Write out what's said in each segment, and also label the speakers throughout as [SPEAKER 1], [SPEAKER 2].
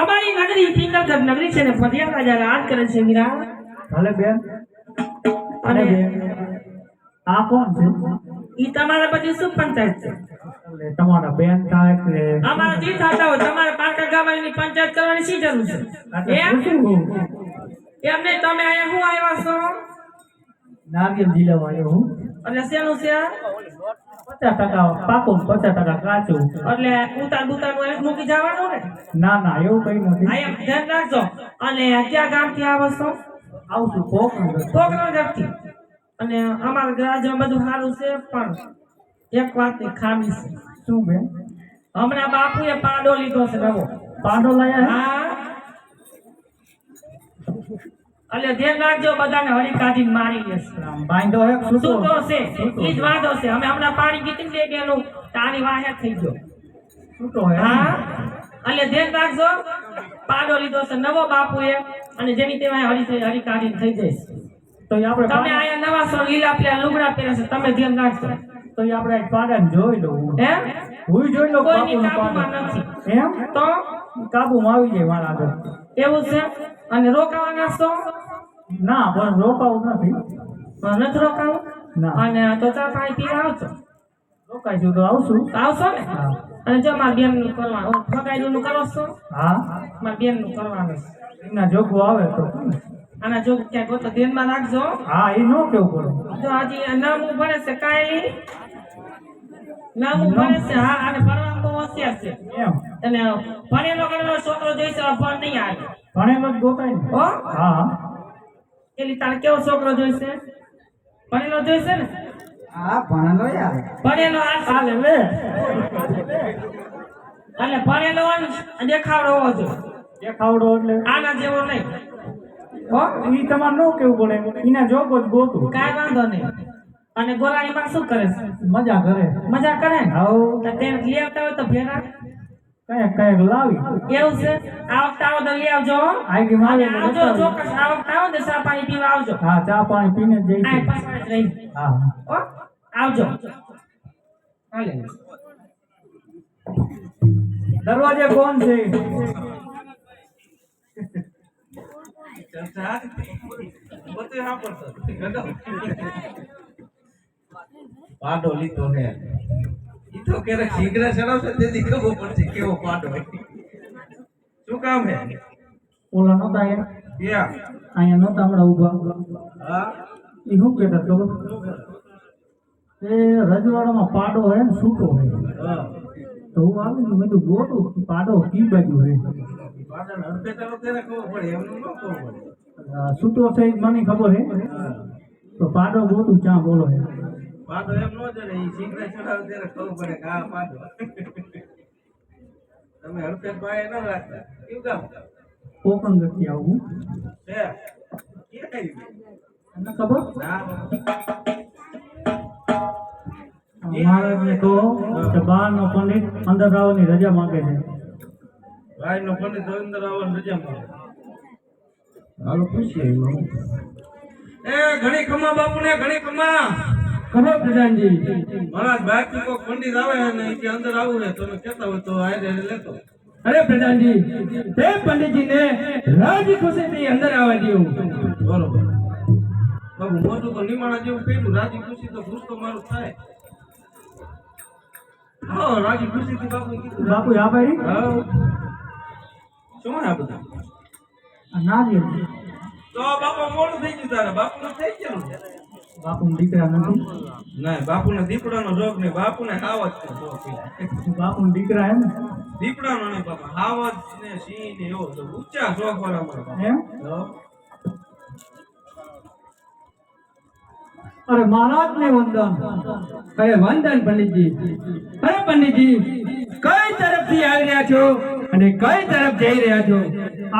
[SPEAKER 1] અમારી નગરી પિંગલગઢ નગરી છે ને ફરિયા રાજા રાજ કરે છે મીરા.
[SPEAKER 2] ભલે બેન. અને બેન આ કોણ છે?
[SPEAKER 1] ઈ તમારા પછી શું પંચાયત છે?
[SPEAKER 2] એટલે તમારા બેન થાય કે
[SPEAKER 1] અમારા જી થતા હોય તમારે પાકા ગામની પંચાયત કરવાની શી જરૂર છે? એમને તમે અહીંયા શું આવ્યા છો?
[SPEAKER 2] નારિયેલ જીલાવા આવ્યો હું.
[SPEAKER 1] એટલે શેનું છે?
[SPEAKER 2] 50% પાકું 50% કાચું.
[SPEAKER 1] એટલે ઉતાર દુતાર મૂકી જવાનું ને?
[SPEAKER 2] ના ના એવું કઈ નથી.
[SPEAKER 1] અહીંયા ધ્યાન રાખજો. અને ક્યાં ગામથી આવો છો?
[SPEAKER 2] આવશું
[SPEAKER 1] પોકરણગઢથી. અને અમારા રાજ્યમાં બધું સારું છે પણ એક વાતની ખામી છે.
[SPEAKER 2] શું બેન?
[SPEAKER 1] હમણાં બાપુએ પાડો લીધો છે નવો.
[SPEAKER 2] પાડો લાયા?
[SPEAKER 1] હા. એટલે ધ્યાન રાખજો બધાને હળી કાઢીને મારી લેશે.
[SPEAKER 2] બાંધો હે
[SPEAKER 1] સૂતો છે ઈ જ વાંધો છે. અમે હમણાં પાણી ગીતી દે ગયેલું તારી વાહે થઈ ગયો.
[SPEAKER 2] છૂટો હે.
[SPEAKER 1] હા. એટલે ધ્યાન રાખજો પાડો લીધો છે નવો બાપુએ અને જેની તેમાં હળી કાઢીને થઈ જશે.
[SPEAKER 2] તો આપણે
[SPEAKER 1] તમે આયા નવા સો લીલા પેલા લુગડા પહેરે છે તમે ધ્યાન રાખજો.
[SPEAKER 2] તો આપણે પાડાને જોઈ લઉં.
[SPEAKER 1] હે
[SPEAKER 2] હું જોઈ લઉં
[SPEAKER 1] કોઈની
[SPEAKER 2] બાપુનો
[SPEAKER 1] કાબુમાં
[SPEAKER 2] પાડો.
[SPEAKER 1] નથી.
[SPEAKER 2] એમ
[SPEAKER 1] તો
[SPEAKER 2] કાબુમાં આવી જાય મારા આગળ.
[SPEAKER 1] એવું છે. અને રોકાવાના છો?
[SPEAKER 2] ના પણ રોકાવું નથી.
[SPEAKER 1] નથી રોકાવું?
[SPEAKER 2] ના.
[SPEAKER 1] અને તો ચા પાણી પીવા આવજો.
[SPEAKER 2] રોકાઈશું તો આવશું.
[SPEAKER 1] આવશો ને?
[SPEAKER 2] હા.
[SPEAKER 1] અને જો મારા બેન નું કરવાનું ફગાઈનું કરો છો?
[SPEAKER 2] હા
[SPEAKER 1] મારા બેન નું કરવાનું છે.
[SPEAKER 2] એના જોગવું આવે તો
[SPEAKER 1] આના જો ક્યાંક હોય તો ધ્યાનમાં રાખજો.
[SPEAKER 2] હા એ નો કેવું પડે.
[SPEAKER 1] જો હજી નામું ભરે છે કાંઈ નામું ભરે છે. હા અને ભણવામાં બહુ હોશિયાર છે.
[SPEAKER 2] એમ
[SPEAKER 1] અને ભણેલો ગણેલો છોકરો જોઈશે ભણ નહીં આવે.
[SPEAKER 2] ભણેલો જ ગોતાય ને.
[SPEAKER 1] હો
[SPEAKER 2] હા
[SPEAKER 1] પેલી તારે કેવો છોકરો જોઈશે? ભણેલો જોઈશે ને?
[SPEAKER 2] હા ભણેલો યાર.
[SPEAKER 1] ભણેલો આ ચાલે લે. એટલે ભણેલો હોય ને દેખાવડો હોવો જોઈએ.
[SPEAKER 2] દેખાવડો એટલે
[SPEAKER 1] આના જેવો નહીં. હો
[SPEAKER 2] ઈ તમારે નો કેવું પડે. એના જોગો જ ગોતું.
[SPEAKER 1] કાંઈ વાંધો નહીં. અને ગોરાણીમાં શું કરે છે?
[SPEAKER 2] મજા કરે.
[SPEAKER 1] મજા કરે ને?
[SPEAKER 2] હાઉ
[SPEAKER 1] તો તેને લઈ આવતા હોય તો ભેગા
[SPEAKER 2] કઈક લાવી.
[SPEAKER 1] એવું છે. આ વખતે આવો તો લઈ આવજો.
[SPEAKER 2] આઈ કે મારે
[SPEAKER 1] અને આવજો ચોક્કસ. આ વખતે આવો ને ચા પાણી પીવા આવજો.
[SPEAKER 2] હા ચા પાણી પીને જ
[SPEAKER 1] આ
[SPEAKER 2] જઈશું.
[SPEAKER 1] પાછળ જ રહી.
[SPEAKER 2] હા
[SPEAKER 1] હો આવજો. હાલે.
[SPEAKER 2] દરવાજે કોણ છે?
[SPEAKER 3] પાડો લીધો હે ઈ તો ક્યારેક શીઘ્ર ચડાવશે તેથી ખબર પડશે કેવો પાડો હોય. શું કામ હે?
[SPEAKER 2] ઓલા નતા અહીંયા નતા હમણાં ઉભા.
[SPEAKER 3] હા
[SPEAKER 2] એ શું કહેતા ખબર? એ રજવાડામાં પાડો હે ને છૂટો હે.
[SPEAKER 3] હા
[SPEAKER 2] તો હું આવીને મેં કીધું ગોતું પાડો કી બાજુ હે.
[SPEAKER 3] પાડાને હડપે ચાલો ત્યારે ખબર પડે એમનું ન ખબર પડે.
[SPEAKER 2] છૂટો છે ઈ મને ખબર હે. તો પાડો ગોતું ક્યાં બોલો હે.
[SPEAKER 3] પાડો એમ ન જડે ઈ શીઘ્ર ચડાવે ત્યારે ખબર પડે કે આ પાડો. તમે હડપે પાયે ન રાખતા. કેવું કામ
[SPEAKER 2] કોકણગઢથી આવું
[SPEAKER 3] છે કે કઈ
[SPEAKER 2] તમને ખબર?
[SPEAKER 3] ના
[SPEAKER 2] મહારાજને કહો કે બહારનો પંડિત અંદર આવવાની રજા માંગે છે.
[SPEAKER 3] ભાઈ નો પંડિત અંદર આવવાની રજા મળે. હાલો પૂછીએ એ ઘણી ખમા બાપુ ને ઘણી ખમા.
[SPEAKER 2] ખબર પ્રધાનજી?
[SPEAKER 3] મહારાજ બાકી કોઈ પંડિત આવે ને કે અંદર આવું ને તમે કહેતા હોય તો આયરે લેતો.
[SPEAKER 2] અરે પ્રધાનજી તે પંડિતજીને રાજી ખુશીથી અંદર આવવા દેવું.
[SPEAKER 3] બરોબર બાબુ મોટું તો નિમાણા જેવું કર્યું. રાજી ખુશી તો ખુશ તો મારું થાય. હા રાજી ખુશી થી બાપુ કીધું.
[SPEAKER 2] બાપુ આ પાડી
[SPEAKER 3] હા શું આ બધા
[SPEAKER 2] નારિયેલ.
[SPEAKER 3] તો બાપા મોડું થઈ ગયું તારે. બાપુ ને થઈ ગયું.
[SPEAKER 2] બાપુ દીકરા નથી.
[SPEAKER 3] ના બાપુ ને દીપડાનો રોગ ને બાપુ ને હાવજ છે રોગ.
[SPEAKER 2] બાપુ દીકરા એમ
[SPEAKER 3] દીપડાનો નહીં બાપા હાવજ ને સિંહ ને એવો તો ઊંચા શોખ વાળા મારા.
[SPEAKER 2] એમ? અરે મહારાજ ને વંદન.
[SPEAKER 4] અરે વંદન પંડિતજી. અરે પંડિતજી કઈ તરફથી આવી રહ્યા છો અને કઈ તરફ જઈ રહ્યા છો?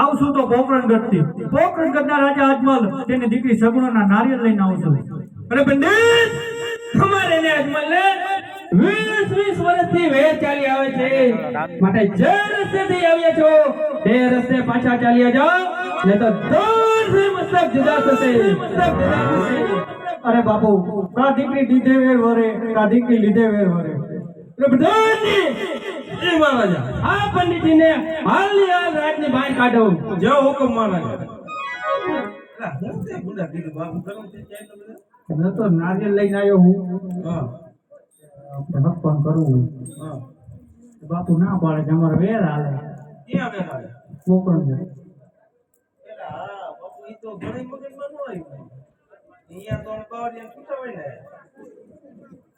[SPEAKER 2] આવશું તો પોકરણગઢથી. પોકરણગઢના રાજા અજમલ તેની દીકરી સગુણાના નારિયેળ લઈને આવશું.
[SPEAKER 4] અરે પંડિત અમારે ને અજમલ ને 20 વર્ષથી વેર ચાલી આવે છે. માટે જે રસ્તેથી આવ્યા છો તે રસ્તે પાછા ચાલ્યા જાઓ ને તો દોર થી મસ્તક જુદા થશે.
[SPEAKER 2] અરે બાપુ કા દીકરી દીધે વેર વરે કા દીકરી લીધે વેર વરે.
[SPEAKER 4] પ્રધાનજી
[SPEAKER 3] એ મહારાજા
[SPEAKER 4] આ પંડિતજીને હાલની હાલ રાજની બહાર કાઢો.
[SPEAKER 3] જો હુકમ મહારાજા. એલા, હું તે બુડા કીધું બાપુ ગરમ થઈ જાય તો બધા.
[SPEAKER 2] હું તો નારિયેળ લઈને આવ્યો હું
[SPEAKER 3] હા
[SPEAKER 2] આપણે હપ્પન કરવું.
[SPEAKER 3] હા
[SPEAKER 2] બાપુ ના પાડે કે અમારે વેર હાલે
[SPEAKER 3] ક્યાં બેઠા છે?
[SPEAKER 2] પોકરણ છે.
[SPEAKER 3] એલા, હા બાપુ ઈ તો ઘણી મગજમાં ન આવ્યું. અહીંયા તો બાવળિયા છૂટા હોય ને.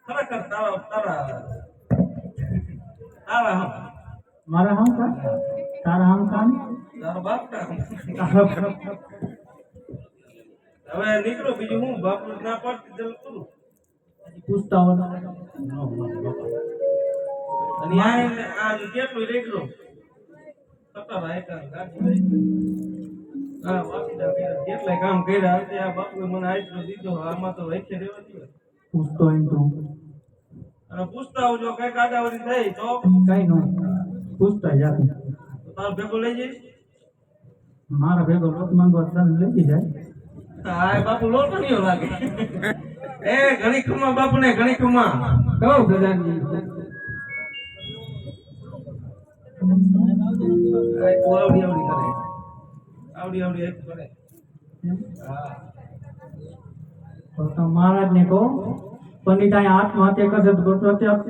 [SPEAKER 3] ખરેખર તારા હમ.
[SPEAKER 2] મારા હમ કા તારા હમ કાન
[SPEAKER 3] તારો બાપ ના હમ. હવે નીકળો બીજું હું બાપુ ના પાડતી જલ કરું.
[SPEAKER 2] પૂછતા હોય
[SPEAKER 3] અને આ કેટલું રેકડો સત્તર આયકા ગાડી લઈ. હા વાસીદા કર્યા કેટલાય કામ કર્યા તે આ બાપુએ મને આટલો દીધો આમાં તો વૈખે રહેવા જોઈએ.
[SPEAKER 2] પૂછતો એમ તો
[SPEAKER 3] અને પૂછતા આવજો કઈ કાદાવડી થઈ તો
[SPEAKER 2] કઈ નો પૂછતા યાર
[SPEAKER 3] તારો ભેગો લઈ જઈશ.
[SPEAKER 2] મારા ભેગો લોટ માંગવા તને લઈ જાય.
[SPEAKER 3] હા બાપુ લોટણીઓ લાગે. એ ઘણી ખમા બાપુ ને ઘણી ખમા.
[SPEAKER 4] કહો પ્રધાનજી.
[SPEAKER 3] આવડી આવડી કરે આવડી આવડી એક કરે. હા
[SPEAKER 2] તો મહારાજ ને કહો પંડિત અહીંયા આત્મહત્યા કરશે તો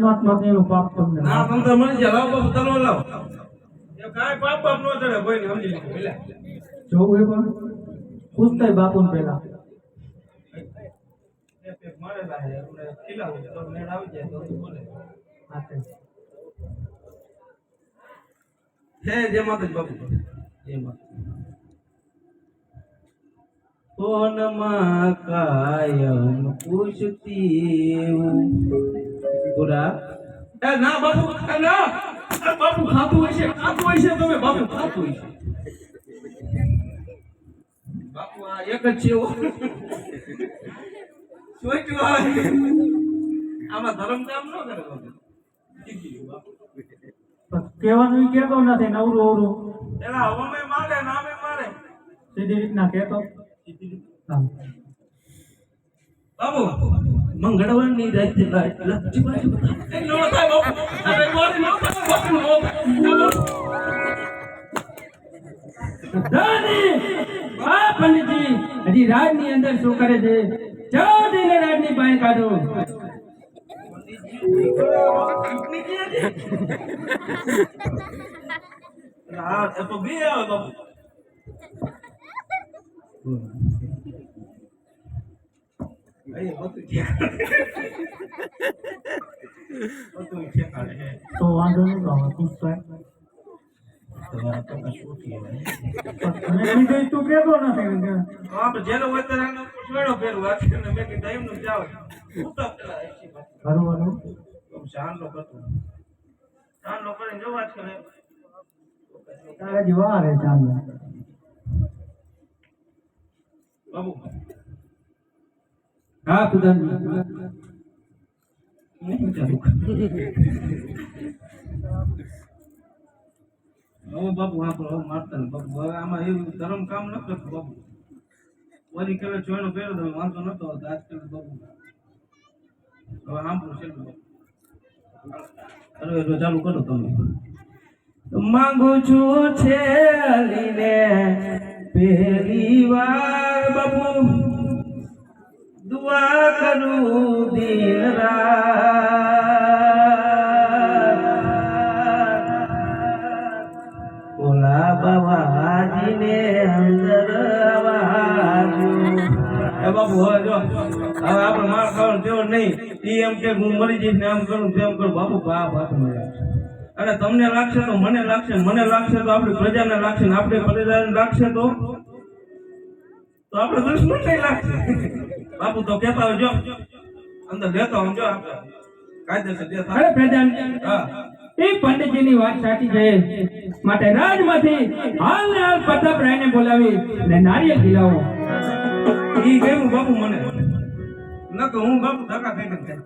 [SPEAKER 2] આત્મહત્યા નું પાપ તમને
[SPEAKER 3] ના તમને મળી જાય. લાવ બાપુ તલવાર લાવ. એ કાંઈ પાપ બાપ નો ચડે કોઈને સમજી લીધું પેલા.
[SPEAKER 2] જોવું એ પણ પૂછતા બાપુ ને પેલા
[SPEAKER 3] એક મારેલા છે આપણે ખીલાવું તો મેળ આવી જાય તો બોલે. હે જય માતાજી બાપુ. જય માતા. સોનમાં કાયમ પૂછતી પૂરા. એ ના બાપુ એ ના. એ બાપુ ખાતું હશે તમે બાપુ ખાતું હશે. બાપુ આ એક જ છે એવો. સોચ્યું આવે આમાં ધર્મ કામ ન કરે બાપુ.
[SPEAKER 2] કહેવાનું ઈ કહેતો નથી નવરું અવરું
[SPEAKER 3] એલા હવામે મારે નામે મારે
[SPEAKER 2] સીધી રીતના કહેતો.
[SPEAKER 3] બાબુ મંગળવારની રાતે લક્ષી બાજુ એ નો થાય બાપુ. અરે મારી નો થાય બાપુ નો થાય.
[SPEAKER 4] પ્રધાનજી આ પંડિતજી હજી રાજની અંદર શું કરે છે? જલ્દીને રાજની બહાર કાઢો.
[SPEAKER 3] હા એ તો બે આવે બાપુ. એ બધું ઠેકાણે હે.
[SPEAKER 2] તો વાંધો નહીં તો હવે પૂછતા
[SPEAKER 3] તમારા તો શું કહેવાય.
[SPEAKER 2] મેં કીધું તું કહેતો નથી
[SPEAKER 3] આપણે જેનો હોય ત્યારે એનો છોડો પહેરવા છે ને મેં કીધું એમનું જાવ ઉતા પેલા એસી બાજુ
[SPEAKER 2] બરોબર
[SPEAKER 3] શાંતો કરતો શાંતો કરીને જોવા જ કરે.
[SPEAKER 2] તારે જ વાર હે ચાંદ
[SPEAKER 3] બાબુ
[SPEAKER 4] હા પ્રધાનજી.
[SPEAKER 3] નહીં ચાલુ હવે બાપુ આપણે હવે મારતા ને બાપુ હવે આમાં એવું ધર્મ કામ ન કરતું બાપુ. વળી કલે ચોયણો પહેરો તમે વાંધો નતો આવતો આજકાલ બાપુ હવે સાંભળું છે બાપુ. અરે ચાલુ કરો તમે. માંગુ છું છેલીને પહેલી વાર બાપુ દુઆ કરું દિન રાત ઓલા બાબાજીને અંદર આવાજ્યું. એ બાપુ હવે જો હવે આપણે માર ખાવાનું તેવો નહીં. ઈ એમ કે હું મરી જઈશ ને આમ કરું તેમ કરું બાપુ બાપ હાથમાં લાગશે. અને તમને લાગશે તો મને લાગશે તો આપણી પ્રજાને લાગશે ને આપણે પ્રજાને લાગશે તો આપણે દુશ્મન નહીં લાગશે. બાપુ તો કહેતા હોય જો અંદર લેતા હોય જો આપણે કાયદેસર જે
[SPEAKER 4] અરે
[SPEAKER 3] થાય.
[SPEAKER 4] પ્રધાનજી
[SPEAKER 3] હા
[SPEAKER 4] એ પંડિતજીની વાત સાચી છે. માટે રાજમાંથી હાલ ને હાલ પ્રતાપરાયને બોલાવી ને નારિયેળ ખીલાવો.
[SPEAKER 3] ઈ ગયું બાપુ મને ન કે હું બાપુ ધક્કા ખાઈને જાય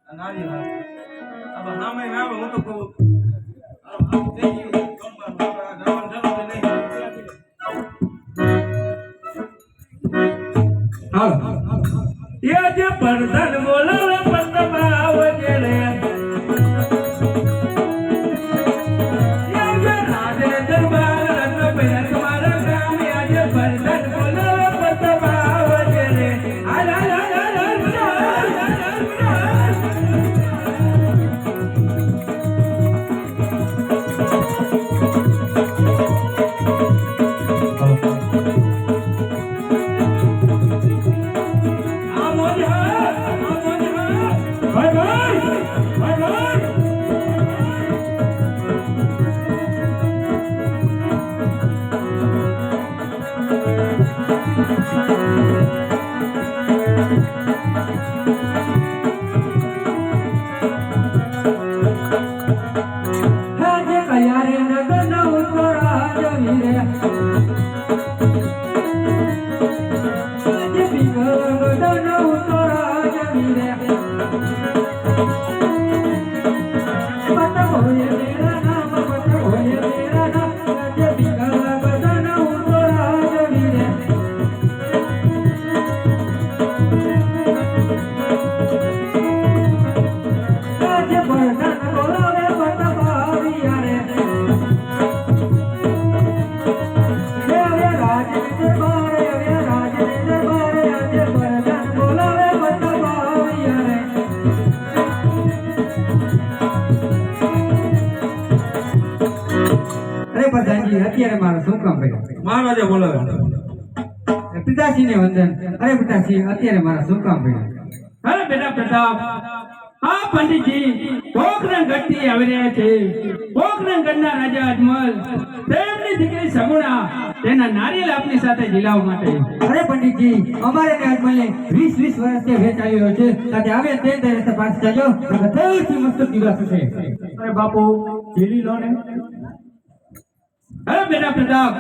[SPEAKER 3] આ નારિયેળ આ નામે ના આવે હું તો કહું પરધન બોલાવે પતવા આવજે રે આવજે રાધે દરબાર રત્ન બેન મારા ગામે આજે પરધન બોલાવે પતવા આવજે રે આ લા લા લા લા
[SPEAKER 4] અત્યારે મારો શું કામ કર્યો
[SPEAKER 3] મહારાજે બોલાવે
[SPEAKER 4] પિતાશ્રીને વંદન અરે પિતાશ્રી અત્યારે મારા શું કામ કર્યો અરે બેટા પ્રતાપ આ પંડિતજી પોખરણ ગઢથી આવી રહ્યા છે પોખરણ ગઢના રાજા અજમલ તેમની દીકરી સગુણા તેના નારિયેલ આપની સાથે જીલાવ માટે અરે પંડિતજી અમારે ને અજમલને 20 વર્ષથી વેચ આવી રહ્યો છે સાથે આવે તે રસ્તે પાસ ચાલો સૌથી મસ્ત દિવસ છે
[SPEAKER 2] અરે બાપુ જીલી લો ને
[SPEAKER 4] અરે બેટા પ્રતાપ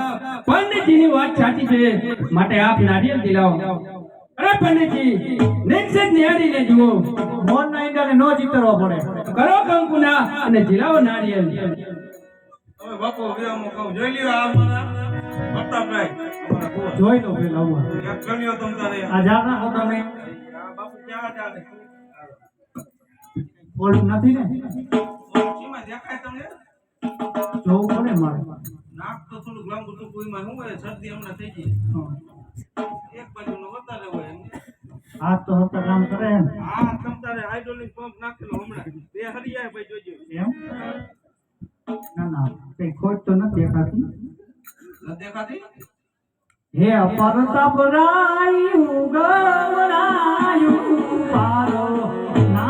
[SPEAKER 4] પંડિતજીની વાત સાચી છે માટે આપ નારિયેલ દિલાવો અરે પંડિતજી નિશ્ચિત નિહાળીને જુઓ
[SPEAKER 2] મોન ના ઈંડાને નો જીતરવા પડે
[SPEAKER 4] કરો કંકુના અને જીલાવો નારિયેલ
[SPEAKER 3] હવે બાપુ વિરામો કહું જોઈ લ્યો આ મારા પ્રતાપભાઈ અમારા ગોળ
[SPEAKER 2] જોઈ લો પેલા હું
[SPEAKER 3] એક ગણ્યો તમ તારે
[SPEAKER 2] આ જાના હો તમે
[SPEAKER 3] આ બાપુ ક્યાં જાને
[SPEAKER 2] ઓળખ નથી ને
[SPEAKER 3] ઓળખીમાં દેખાય તમને
[SPEAKER 2] જોવું પડે મારે
[SPEAKER 3] નાક તો થોડું લાંબુ ટૂંકું શું હોય શરદી હમણાં થઈ ગઈ
[SPEAKER 2] હા.
[SPEAKER 3] એક બાજુનો વધારે હોય એમ
[SPEAKER 2] હાથ તો હપ્તા કામ કરે ને
[SPEAKER 3] આ તમ તારે હાઇડ્રોલિક પંપ નાખેલો હમણાં બે હરિયાય ભાઈ જોજો
[SPEAKER 2] એમ ના ના કઈ ખોટ તો નથી દેખાતી
[SPEAKER 3] ન દેખાતી
[SPEAKER 2] હે પરતાપ રાયું ગવરાયું પારો ના